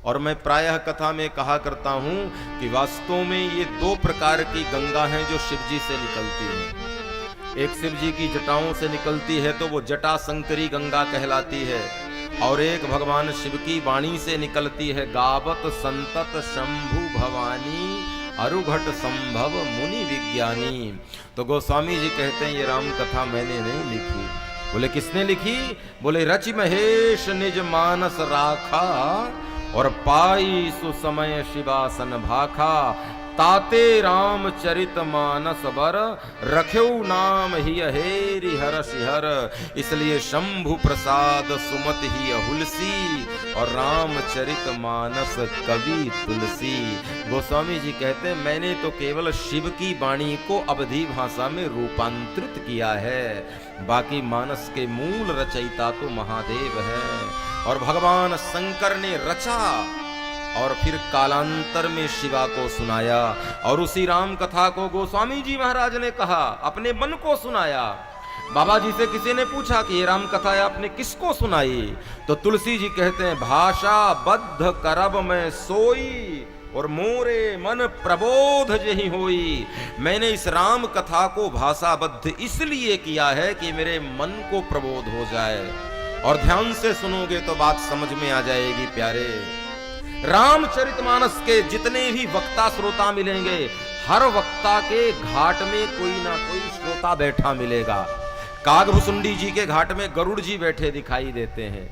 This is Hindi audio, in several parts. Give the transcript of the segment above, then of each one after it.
और मैं प्रायः कथा में कहा करता हूं कि वास्तव में ये दो प्रकार की गंगा हैं जो शिव जी से निकलती हैं। एक शिव जी की जटाओं से निकलती है तो वो जटा संकरी गंगा कहलाती है, और एक भगवान शिव की वाणी से निकलती है, गावत संतत शंभु भवानी अरुघट संभव मुनि विज्ञानी। तो गोस्वामी जी कहते हैं ये राम कथा मैंने नहीं लिखी। बोले किसने लिखी? बोले रच महेश निज मानस राखा, और पाई सुसमय शिवासन भाखा, ताते राम चरित मानस बर, रख्यो नाम ही हेरि हर शिहर। इसलिए शंभु प्रसाद सुमत ही हुलसी, और रामचरित मानस कवि तुलसी। गोस्वामी जी कहते हैं मैंने तो केवल शिव की वाणी को अवधी भाषा में रूपांतरित किया है, बाकी मानस के मूल रचयिता तो महादेव हैं। और भगवान शंकर ने रचा और फिर कालांतर में शिवा को सुनाया, और उसी राम कथा को गोस्वामी जी महाराज ने कहा, अपने मन को सुनाया। बाबा जी से किसी ने पूछा कि ये राम कथा आपने किसको सुनाई? तो तुलसी जी कहते हैं भाषा बद्ध करब में सोई, और मोरे मन प्रबोध जही होई। मैंने इस राम कथा को भाषाबद्ध इसलिए किया है कि मेरे मन को प्रबोध हो जाए, और ध्यान से सुनोगे तो बात समझ में आ जाएगी प्यारे। रामचरितमानस के जितने भी वक्ता श्रोता मिलेंगे, हर वक्ता के घाट में कोई ना कोई श्रोता बैठा मिलेगा। कागभुसुंडी जी के घाट में गरुड़ जी बैठे दिखाई देते हैं।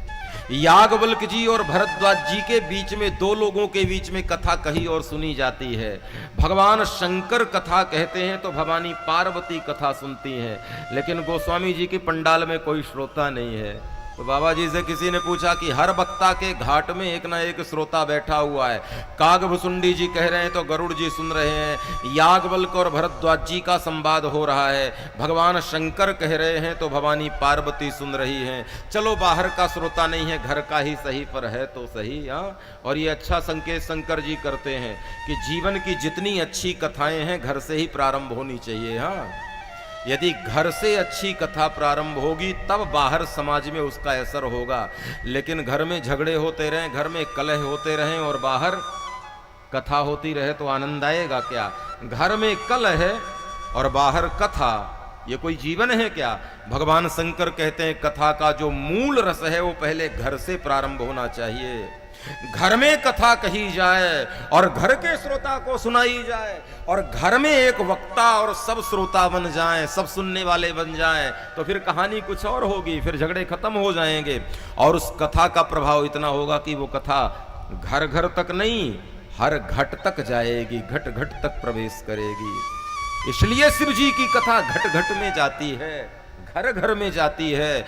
याज्ञवल्क्य जी और भरद्वाज जी के बीच में दो लोगों के बीच में कथा कही और सुनी जाती है। भगवान शंकर कथा कहते हैं तो भवानी पार्वती कथा सुनती हैं, लेकिन गोस्वामी जी की पंडाल में कोई श्रोता नहीं है। तो बाबा जी से किसी ने पूछा कि हर वक्ता के घाट में एक ना एक श्रोता बैठा हुआ है। कागभुसुंडी जी कह रहे हैं तो गरुड़ जी सुन रहे हैं, याज्ञवल्क्य और भरद्वाज जी का संवाद हो रहा है, भगवान शंकर कह रहे हैं तो भवानी पार्वती सुन रही हैं। चलो बाहर का श्रोता नहीं है, घर का ही सही पर है तो सही। हाँ, और ये अच्छा संकेत शंकर जी करते हैं कि जीवन की जितनी अच्छी कथाएं हैं घर से ही प्रारंभ होनी चाहिए। हाँ, यदि घर से अच्छी कथा प्रारंभ होगी तब बाहर समाज में उसका असर होगा। लेकिन घर में झगड़े होते रहें, घर में कलह होते रहें और बाहर कथा होती रहे तो आनंद आएगा क्या? घर में कलह है और बाहर कथा, ये कोई जीवन है क्या? भगवान शंकर कहते हैं कथा का जो मूल रस है वो पहले घर से प्रारंभ होना चाहिए। घर में कथा कही जाए और घर के श्रोता को सुनाई जाए, और घर में एक वक्ता और सब श्रोता बन जाएं, सब सुनने वाले बन जाएं, तो फिर कहानी कुछ और होगी, फिर झगड़े खत्म हो जाएंगे। और उस कथा का प्रभाव इतना होगा कि वो कथा घर घर तक नहीं, हर घट तक जाएगी, घट घट तक प्रवेश करेगी। इसलिए शिव जी की कथा घट घट में जाती है, घर घर में जाती है।